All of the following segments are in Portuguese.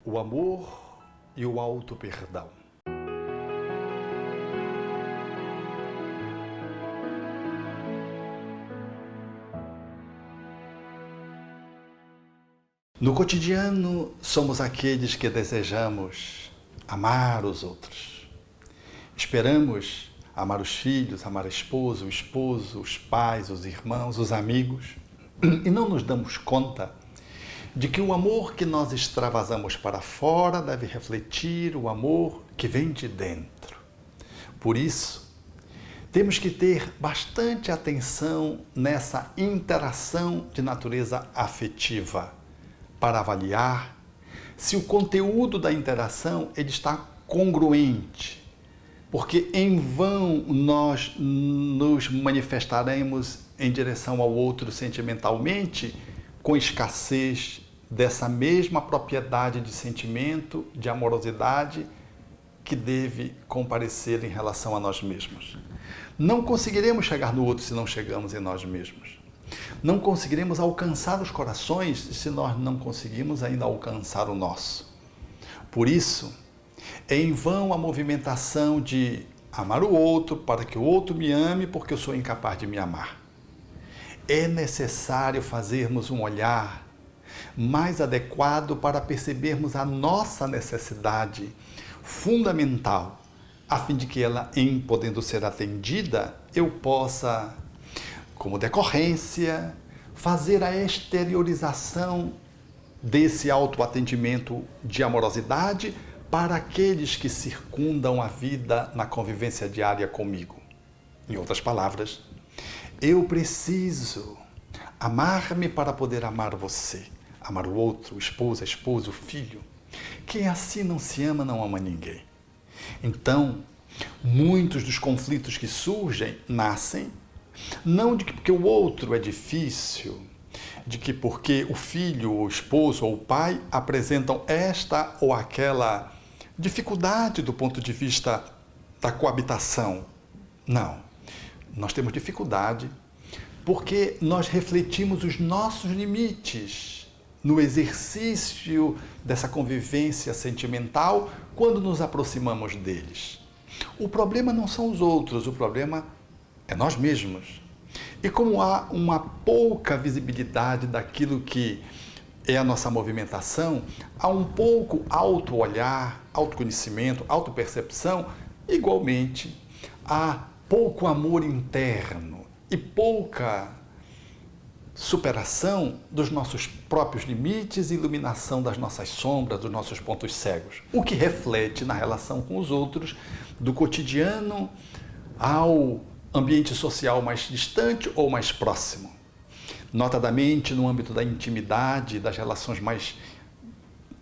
o amor e o auto-perdão. No cotidiano, somos aqueles que desejamos amar os outros. Esperamos amar os filhos, amar a esposa, o esposo, os pais, os irmãos, os amigos. E não nos damos conta de que o amor que nós extravasamos para fora deve refletir o amor que vem de dentro. Por isso, temos que ter bastante atenção nessa interação de natureza afetiva, para avaliar se o conteúdo da interação ele está congruente, porque em vão nós nos manifestaremos em direção ao outro sentimentalmente com escassez dessa mesma propriedade de sentimento, de amorosidade que deve comparecer em relação a nós mesmos. Não conseguiremos chegar no outro se não chegamos em nós mesmos. Não conseguiremos alcançar os corações se nós não conseguimos ainda alcançar o nosso. Por isso, é em vão a movimentação de amar o outro para que o outro me ame porque eu sou incapaz de me amar. É necessário fazermos um olhar mais adequado para percebermos a nossa necessidade fundamental, a fim de que ela, em podendo ser atendida, eu possa, como decorrência, fazer a exteriorização desse autoatendimento de amorosidade para aqueles que circundam a vida na convivência diária comigo. Em outras palavras, eu preciso amar-me para poder amar você, amar o outro, o esposo, a esposa, o filho. Quem assim não se ama, não ama ninguém. Então, muitos dos conflitos que surgem nascem não de que porque o outro é difícil, de que porque o filho, o esposo ou o pai apresentam esta ou aquela dificuldade do ponto de vista da coabitação. Não. Nós temos dificuldade porque nós refletimos os nossos limites no exercício dessa convivência sentimental quando nos aproximamos deles. O problema não são os outros, o problema é nós mesmos. E como há uma pouca visibilidade daquilo que é a nossa movimentação, há um pouco auto-olhar, autoconhecimento, autopercepção, igualmente há pouco amor interno e pouca superação dos nossos próprios limites e iluminação das nossas sombras, dos nossos pontos cegos. O que reflete na relação com os outros, do cotidiano ao ambiente social mais distante ou mais próximo. Notadamente no âmbito da intimidade, das relações mais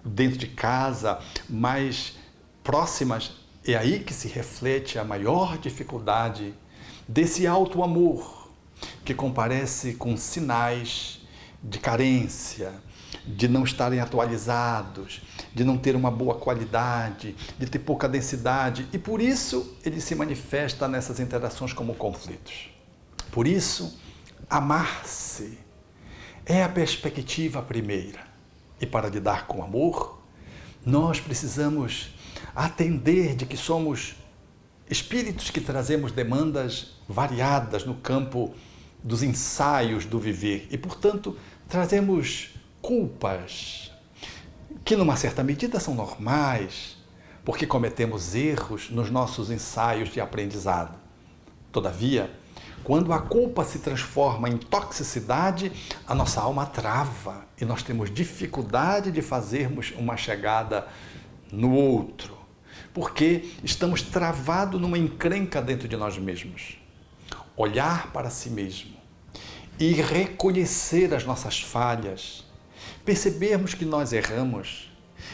dentro de casa, mais próximas, é aí que se reflete a maior dificuldade desse auto-amor, que comparece com sinais de carência, de não estarem atualizados, de não ter uma boa qualidade, de ter pouca densidade, e por isso ele se manifesta nessas interações como conflitos. Por isso, amar-se é a perspectiva primeira. E para lidar com amor, nós precisamos atender de que somos espíritos que trazemos demandas variadas no campo dos ensaios do viver e, portanto, trazemos culpas que, numa certa medida, são normais, porque cometemos erros nos nossos ensaios de aprendizado. Todavia, quando a culpa se transforma em toxicidade, a nossa alma trava e nós temos dificuldade de fazermos uma chegada no outro, porque estamos travados numa encrenca dentro de nós mesmos. Olhar para si mesmo e reconhecer as nossas falhas, percebermos que nós erramos,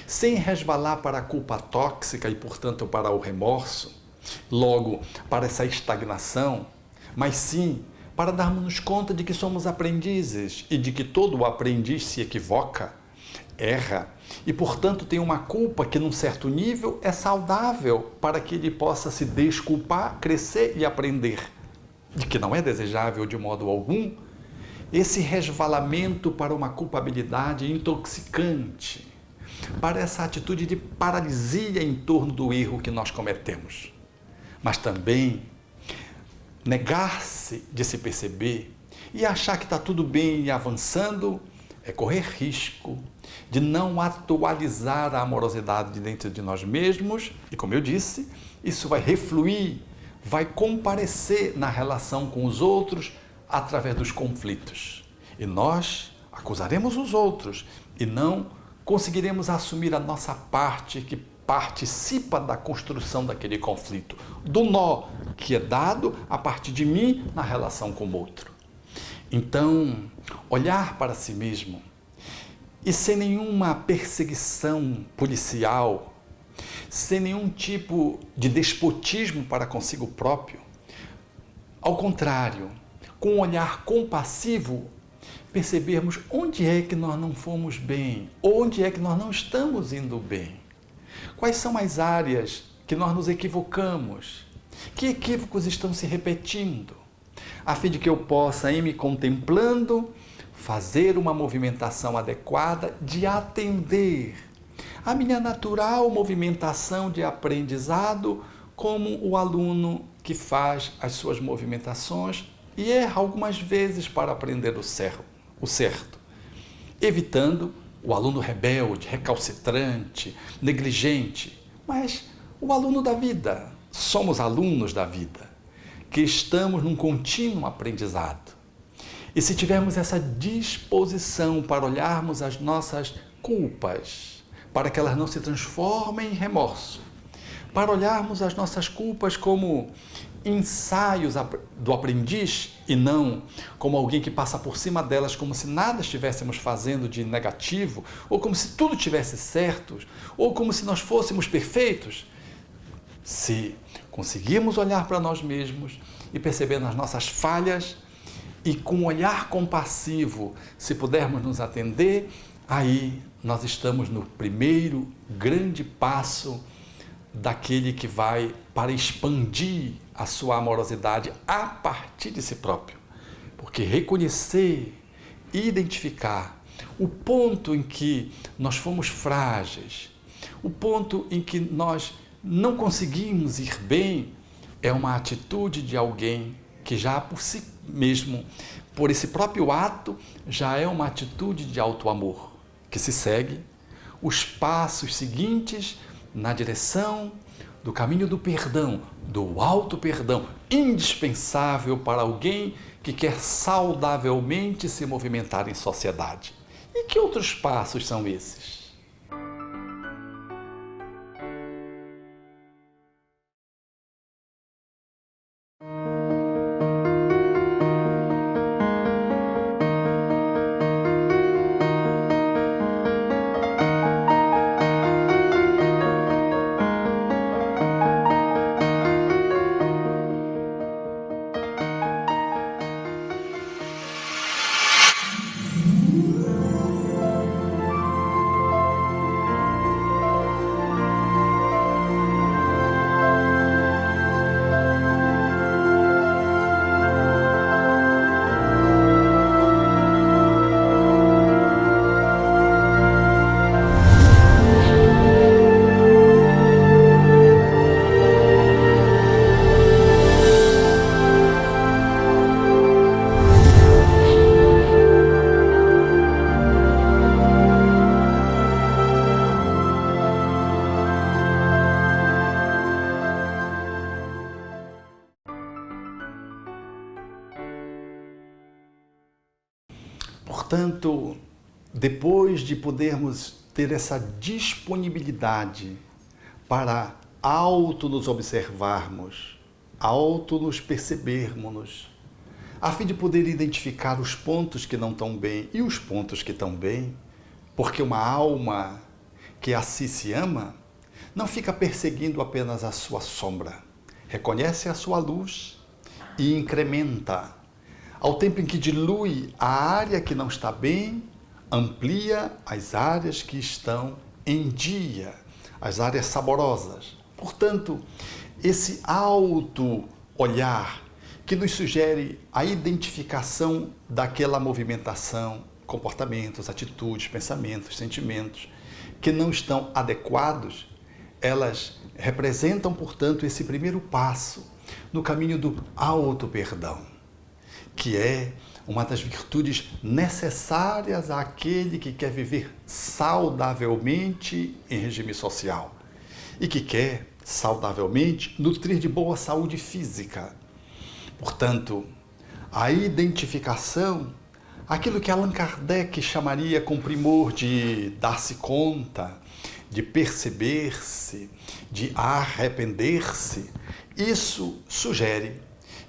sem resvalar para a culpa tóxica e, portanto, para o remorso, logo para essa estagnação, mas sim para darmos conta de que somos aprendizes e de que todo aprendiz se equivoca, erra e, portanto, tem uma culpa que, num certo nível, é saudável para que ele possa se desculpar, crescer e aprender. De que não é desejável de modo algum esse resvalamento para uma culpabilidade intoxicante, para essa atitude de paralisia em torno do erro que nós cometemos. Mas também negar-se de se perceber e achar que está tudo bem e avançando é correr risco de não atualizar a amorosidade de dentro de nós mesmos e, como eu disse, isso vai refluir, vai comparecer na relação com os outros através dos conflitos. E nós acusaremos os outros e não conseguiremos assumir a nossa parte que participa da construção daquele conflito, do nó que é dado a partir de mim na relação com o outro. Então, olhar para si mesmo e sem nenhuma perseguição policial, sem nenhum tipo de despotismo para consigo próprio, ao contrário, com um olhar compassivo, percebermos onde é que nós não fomos bem, onde é que nós não estamos indo bem. Quais são as áreas que nós nos equivocamos? Que equívocos estão se repetindo? A fim de que eu possa, em me contemplando, fazer uma movimentação adequada de atender a minha natural movimentação de aprendizado, como o aluno que faz as suas movimentações e erra algumas vezes para aprender o certo, evitando o aluno rebelde, recalcitrante, negligente, mas o aluno da vida. Somos alunos da vida, que estamos num contínuo aprendizado. E se tivermos essa disposição para olharmos as nossas culpas, para que elas não se transformem em remorso, para olharmos as nossas culpas como ensaios do aprendiz e não como alguém que passa por cima delas como se nada estivéssemos fazendo de negativo, ou como se tudo tivesse certo, ou como se nós fôssemos perfeitos. Se conseguirmos olhar para nós mesmos e perceber as nossas falhas e com um olhar compassivo, se pudermos nos atender, aí nós estamos no primeiro grande passo daquele que vai para expandir a sua amorosidade a partir de si próprio. Porque reconhecer e identificar o ponto em que nós fomos frágeis, o ponto em que nós não conseguimos ir bem, é uma atitude de alguém que já por si mesmo, por esse próprio ato, já é uma atitude de auto-amor, que se segue os passos seguintes na direção do caminho do perdão, do auto-perdão, indispensável para alguém que quer saudavelmente se movimentar em sociedade. E que outros passos são esses? Portanto, depois de podermos ter essa disponibilidade para nos observarmos, nos percebermos, a fim de poder identificar os pontos que não estão bem e os pontos que estão bem, porque uma alma que a si se ama não fica perseguindo apenas a sua sombra, reconhece a sua luz e incrementa. Ao tempo em que dilui a área que não está bem, amplia as áreas que estão em dia, as áreas saborosas. Portanto, esse auto-olhar que nos sugere a identificação daquela movimentação, comportamentos, atitudes, pensamentos, sentimentos, que não estão adequados, elas representam, portanto, esse primeiro passo no caminho do auto-perdão, que é uma das virtudes necessárias àquele que quer viver saudavelmente em regime social e que quer saudavelmente nutrir de boa saúde física. Portanto, a identificação, aquilo que Allan Kardec chamaria com primor de dar-se conta, de perceber-se, de arrepender-se, isso sugere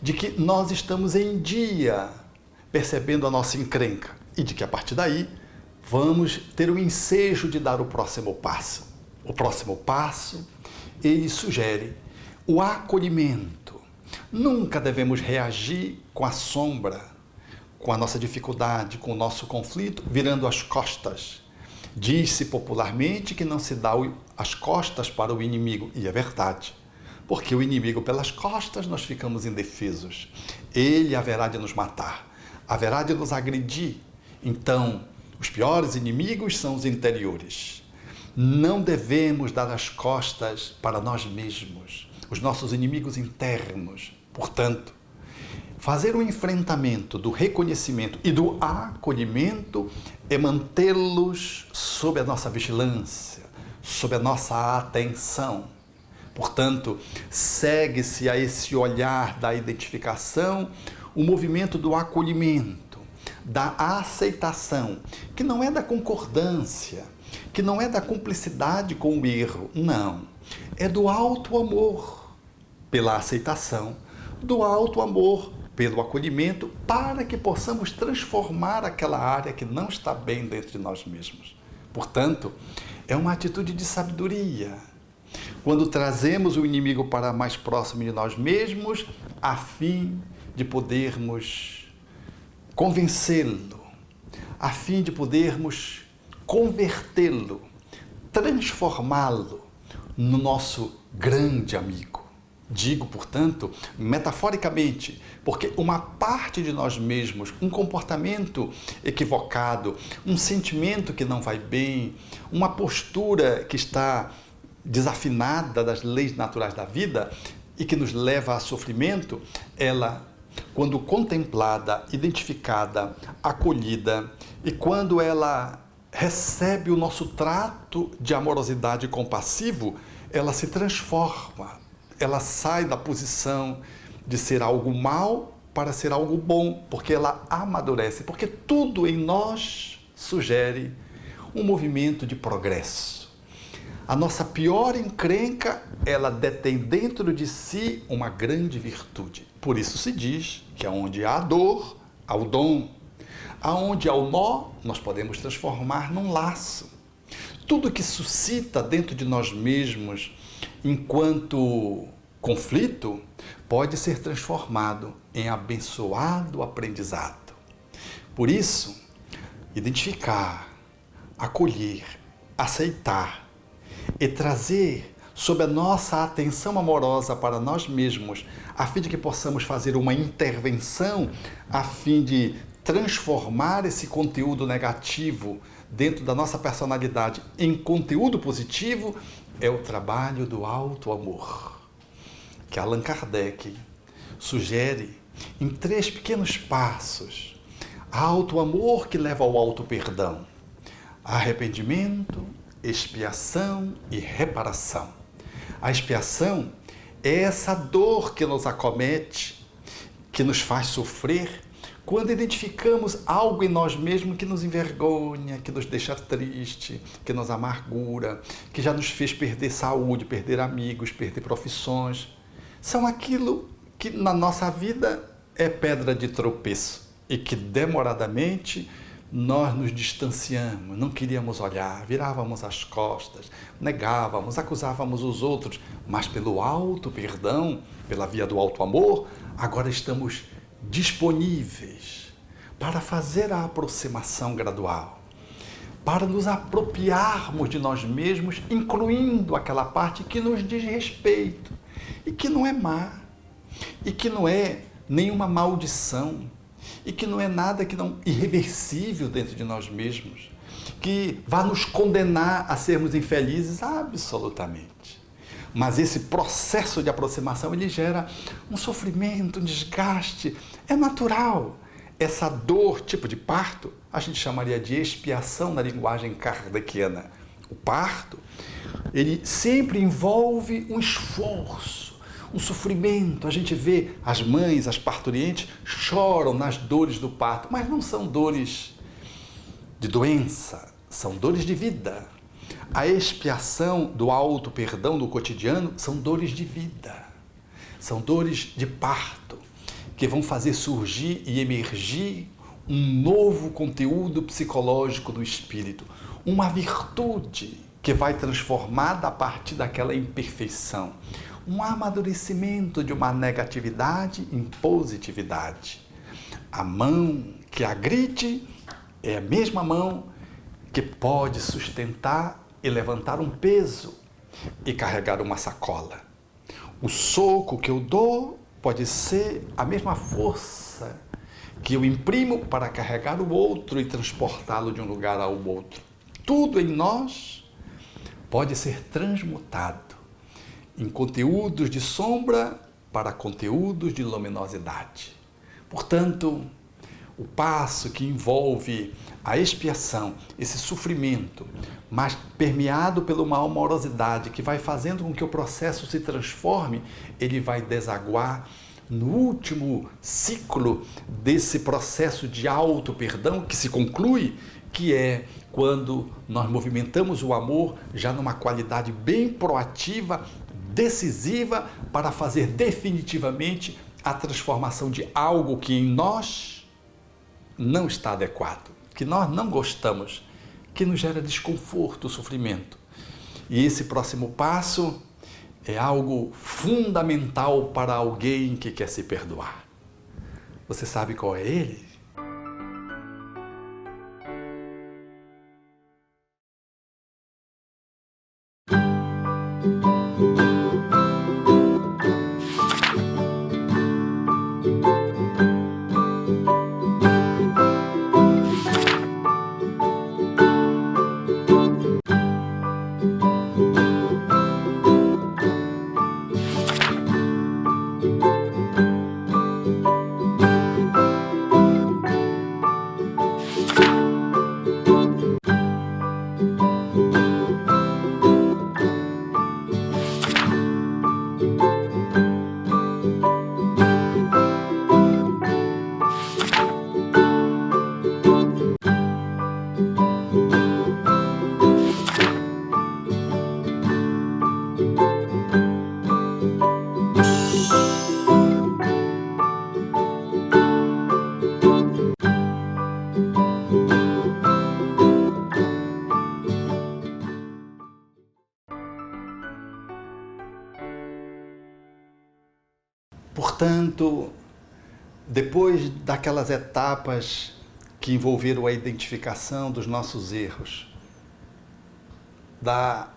de que nós estamos em dia percebendo a nossa encrenca e de que a partir daí vamos ter o ensejo de dar o próximo passo. O próximo passo, ele sugere o acolhimento. Nunca devemos reagir com a sombra, com a nossa dificuldade, com o nosso conflito, virando as costas. Diz-se popularmente que não se dá as costas para o inimigo, e é verdade. Porque o inimigo pelas costas nós ficamos indefesos. Ele haverá de nos matar, haverá de nos agredir. Então, os piores inimigos são os interiores. Não devemos dar as costas para nós mesmos, os nossos inimigos internos. Portanto, fazer o enfrentamento do reconhecimento e do acolhimento é mantê-los sob a nossa vigilância, sob a nossa atenção. Portanto, segue-se a esse olhar da identificação o movimento do acolhimento, da aceitação, que não é da concordância, que não é da cumplicidade com o erro, não. É do alto amor pela aceitação, do alto amor pelo acolhimento, para que possamos transformar aquela área que não está bem dentro de nós mesmos. Portanto, é uma atitude de sabedoria. Quando trazemos o inimigo para mais próximo de nós mesmos, a fim de podermos convencê-lo, a fim de podermos convertê-lo, transformá-lo no nosso grande amigo. Digo, portanto, metaforicamente, porque uma parte de nós mesmos, um comportamento equivocado, um sentimento que não vai bem, uma postura que está desafinada das leis naturais da vida e que nos leva a sofrimento, ela, quando contemplada, identificada, acolhida e quando ela recebe o nosso trato de amorosidade compassivo, ela se transforma. Ela sai da posição de ser algo mal para ser algo bom, porque ela amadurece, porque tudo em nós sugere um movimento de progresso. A nossa pior encrenca, ela detém dentro de si uma grande virtude. Por isso se diz que aonde há dor, há o dom. Aonde há o nó, nós podemos transformar num laço. Tudo que suscita dentro de nós mesmos enquanto conflito pode ser transformado em abençoado aprendizado. Por isso, identificar, acolher, aceitar e trazer sob a nossa atenção amorosa para nós mesmos, a fim de que possamos fazer uma intervenção, a fim de transformar esse conteúdo negativo dentro da nossa personalidade em conteúdo positivo, é o trabalho do alto amor, que Allan Kardec sugere em 3 pequenos passos. Alto amor que leva ao alto perdão, arrependimento, expiação e reparação. A expiação é essa dor que nos acomete, que nos faz sofrer, quando identificamos algo em nós mesmos que nos envergonha, que nos deixa triste, que nos amargura, que já nos fez perder saúde, perder amigos, perder profissões. São aquilo que na nossa vida é pedra de tropeço e que demoradamente nós nos distanciamos, não queríamos olhar, virávamos as costas, negávamos, acusávamos os outros, mas pelo alto perdão, pela via do alto amor, agora estamos disponíveis para fazer a aproximação gradual, para nos apropriarmos de nós mesmos, incluindo aquela parte que nos diz respeito e que não é má, e que não é nenhuma maldição, e que não é nada que não irreversível dentro de nós mesmos, que vá nos condenar a sermos infelizes, absolutamente. Mas esse processo de aproximação, ele gera um sofrimento, um desgaste, é natural. Essa dor, tipo de parto, a gente chamaria de expiação na linguagem kardeciana. O parto, ele sempre envolve um esforço, um sofrimento. A gente vê as mães, as parturientes, choram nas dores do parto, mas não são dores de doença, são dores de vida. A expiação do auto-perdão do cotidiano são dores de vida, são dores de parto, que vão fazer surgir e emergir um novo conteúdo psicológico do espírito, uma virtude que vai transformada a partir daquela imperfeição, um amadurecimento de uma negatividade em positividade. A mão que agride é a mesma mão que pode sustentar e levantar um peso e carregar uma sacola. O soco que eu dou pode ser a mesma força que eu imprimo para carregar o outro e transportá-lo de um lugar ao outro. Tudo em nós pode ser transmutado em conteúdos de sombra para conteúdos de luminosidade. Portanto, o passo que envolve a expiação, esse sofrimento, mas permeado pela uma amorosidade que vai fazendo com que o processo se transforme, ele vai desaguar no último ciclo desse processo de auto-perdão que se conclui, que é quando nós movimentamos o amor já numa qualidade bem proativa, decisiva, para fazer definitivamente a transformação de algo que em nós não está adequado, que nós não gostamos, que nos gera desconforto, sofrimento. E esse próximo passo é algo fundamental para alguém que quer se perdoar. Você sabe qual é ele? Portanto, depois daquelas etapas que envolveram a identificação dos nossos erros, da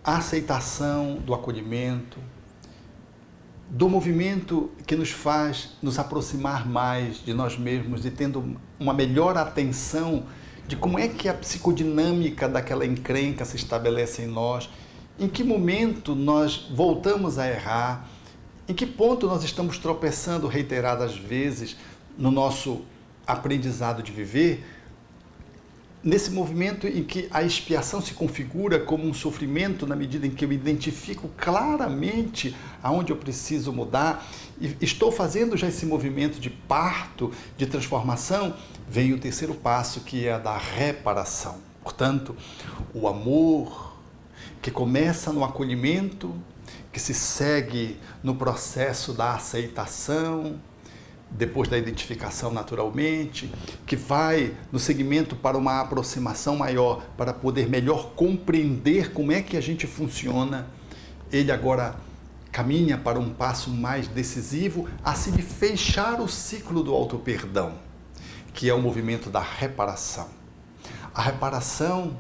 aceitação do acolhimento, do movimento que nos faz nos aproximar mais de nós mesmos e tendo uma melhor atenção de como é que a psicodinâmica daquela encrenca se estabelece em nós, em que momento nós voltamos a errar, em que ponto nós estamos tropeçando reiteradas vezes no nosso aprendizado de viver, nesse movimento em que a expiação se configura como um sofrimento na medida em que eu identifico claramente aonde eu preciso mudar e estou fazendo já esse movimento de parto, de transformação, vem o terceiro passo, que é a da reparação. Portanto, o amor que começa no acolhimento, que se segue no processo da aceitação, depois da identificação naturalmente, que vai no segmento para uma aproximação maior, para poder melhor compreender como é que a gente funciona. Ele agora caminha para um passo mais decisivo, assim de fechar o ciclo do auto-perdão, que é o movimento da reparação. A reparação,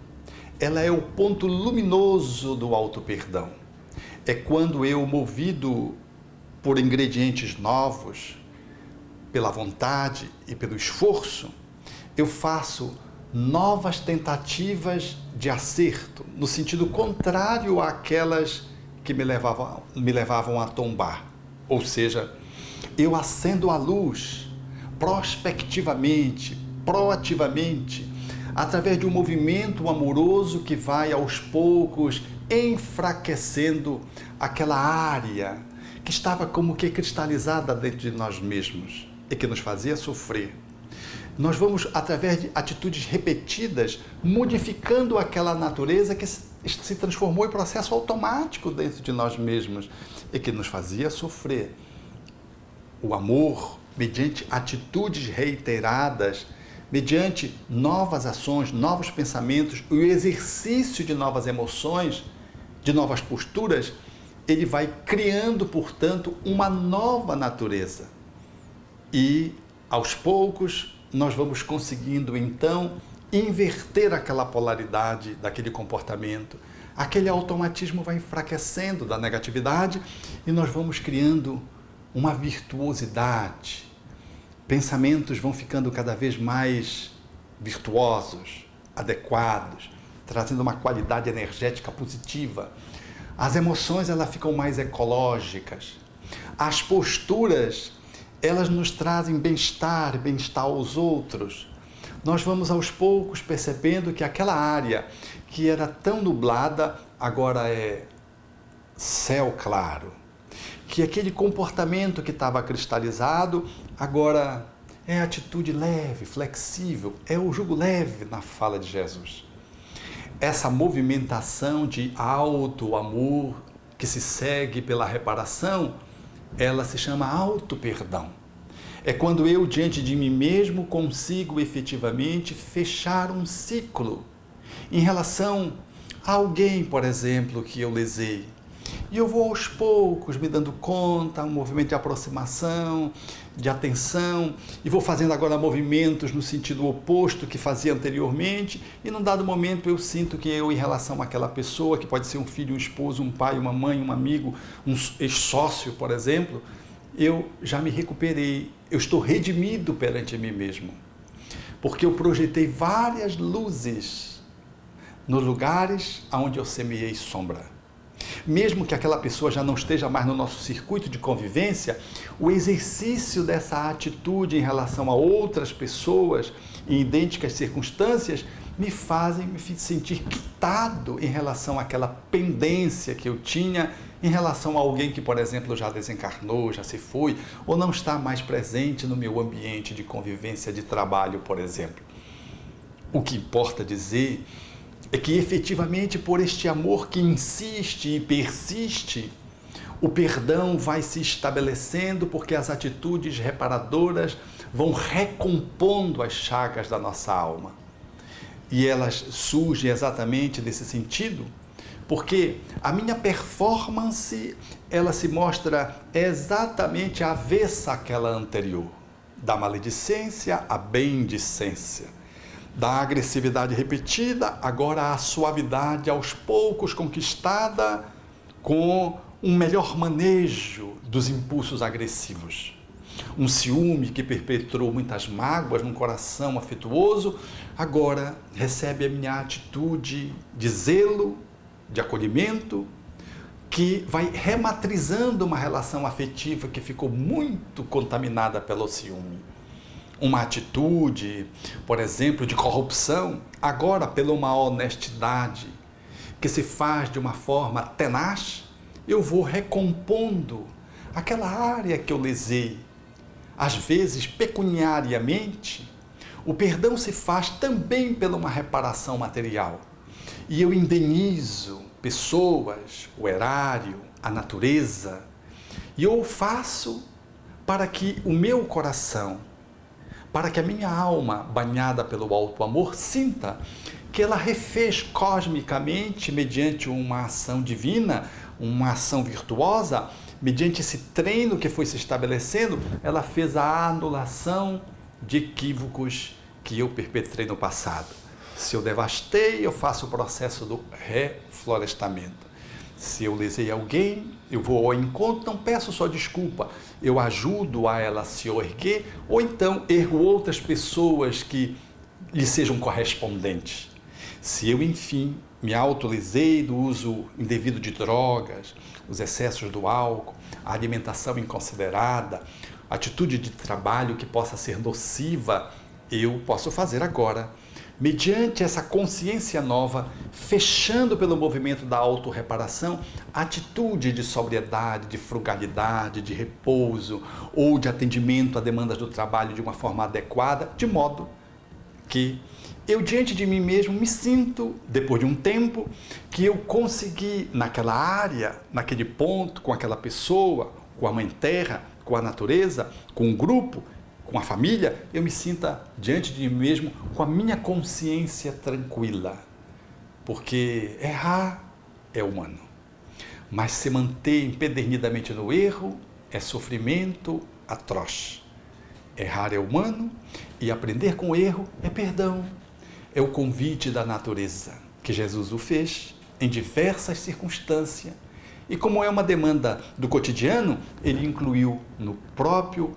ela é o ponto luminoso do auto-perdão. É quando eu, movido por ingredientes novos, pela vontade e pelo esforço, eu faço novas tentativas de acerto, no sentido contrário àquelas que me levavam a tombar. Ou seja, eu acendo a luz prospectivamente, proativamente, através de um movimento amoroso que vai aos poucos enfraquecendo aquela área que estava como que cristalizada dentro de nós mesmos e que nos fazia sofrer. Nós vamos, através de atitudes repetidas, modificando aquela natureza que se transformou em processo automático dentro de nós mesmos e que nos fazia sofrer. O amor, mediante atitudes reiteradas, mediante novas ações, novos pensamentos, o exercício de novas emoções, de novas posturas, ele vai criando, portanto, uma nova natureza. E, aos poucos, nós vamos conseguindo, então, inverter aquela polaridade daquele comportamento. Aquele automatismo vai enfraquecendo da negatividade e nós vamos criando uma virtuosidade. Pensamentos vão ficando cada vez mais virtuosos, adequados, trazendo uma qualidade energética positiva. As emoções, elas ficam mais ecológicas. As posturas, elas nos trazem bem-estar aos outros. Nós vamos aos poucos percebendo que aquela área que era tão nublada, agora é céu claro. Que aquele comportamento que estava cristalizado, agora é atitude leve, flexível, é o jugo leve na fala de Jesus. Essa movimentação de alto amor que se segue pela reparação, ela se chama auto-perdão. É quando eu, diante de mim mesmo, consigo efetivamente fechar um ciclo em relação a alguém, por exemplo, que eu lesei. E eu vou aos poucos me dando conta, um movimento de aproximação, de atenção, e vou fazendo agora movimentos no sentido oposto que fazia anteriormente, e num dado momento eu sinto que eu, em relação àquela pessoa, que pode ser um filho, um esposo, um pai, uma mãe, um amigo, um ex-sócio, por exemplo, eu já me recuperei, eu estou redimido perante mim mesmo, porque eu projetei várias luzes nos lugares onde eu semeei sombra. Mesmo que aquela pessoa já não esteja mais no nosso circuito de convivência, o exercício dessa atitude em relação a outras pessoas em idênticas circunstâncias me fazem me sentir quitado em relação àquela pendência que eu tinha em relação a alguém que, por exemplo, já desencarnou, já se foi, ou não está mais presente no meu ambiente de convivência de trabalho, por exemplo. O que importa dizer é que efetivamente por este amor que insiste e persiste, o perdão vai se estabelecendo porque as atitudes reparadoras vão recompondo as chagas da nossa alma. E elas surgem exatamente nesse sentido, porque a minha performance, ela se mostra exatamente avessa àquela anterior, da maledicência à bendicência. Da agressividade repetida, agora a suavidade aos poucos conquistada com um melhor manejo dos impulsos agressivos. Um ciúme que perpetrou muitas mágoas num coração afetuoso, agora recebe a minha atitude de zelo, de acolhimento, que vai rematrizando uma relação afetiva que ficou muito contaminada pelo ciúme. Uma atitude, por exemplo, de corrupção, agora pela uma honestidade que se faz de uma forma tenaz, eu vou recompondo aquela área que eu lesei. Às vezes, pecuniariamente, o perdão se faz também pela uma reparação material. E eu indenizo pessoas, o erário, a natureza, e eu faço para que o meu coração, para que a minha alma, banhada pelo alto amor, sinta que ela refez cosmicamente, mediante uma ação divina, uma ação virtuosa, mediante esse treino que foi se estabelecendo, ela fez a anulação de equívocos que eu perpetrei no passado. Se eu devastei, eu faço o processo do reflorestamento. Se eu lesei alguém, eu vou ao encontro, não peço só desculpa, eu ajudo a ela a se erguer, ou então ergo outras pessoas que lhe sejam correspondentes. Se eu, enfim, me autolesei do uso indevido de drogas, os excessos do álcool, a alimentação inconsiderada, atitude de trabalho que possa ser nociva, eu posso fazer agora, mediante essa consciência nova, fechando pelo movimento da autorreparação, atitude de sobriedade, de frugalidade, de repouso ou de atendimento a demandas do trabalho de uma forma adequada, de modo que eu diante de mim mesmo me sinto, depois de um tempo, que eu consegui naquela área, naquele ponto, com aquela pessoa, com a Mãe Terra, com a natureza, com o grupo, com a família, eu me sinta diante de mim mesmo com a minha consciência tranquila. Porque errar é humano, mas se manter empedernidamente no erro é sofrimento atroz. Errar é humano e aprender com o erro é perdão. É o convite da natureza, que Jesus o fez em diversas circunstâncias. E como é uma demanda do cotidiano, ele incluiu no próprio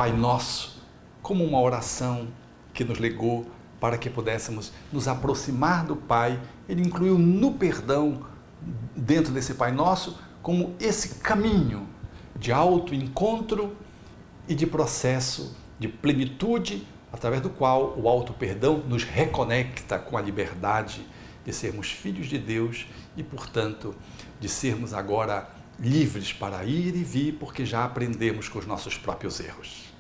Pai Nosso, como uma oração que nos legou para que pudéssemos nos aproximar do Pai. Ele incluiu no perdão, dentro desse Pai Nosso, como esse caminho de autoencontro e de processo de plenitude, através do qual o auto-perdão nos reconecta com a liberdade de sermos filhos de Deus e, portanto, de sermos agora livres para ir e vir, porque já aprendemos com os nossos próprios erros.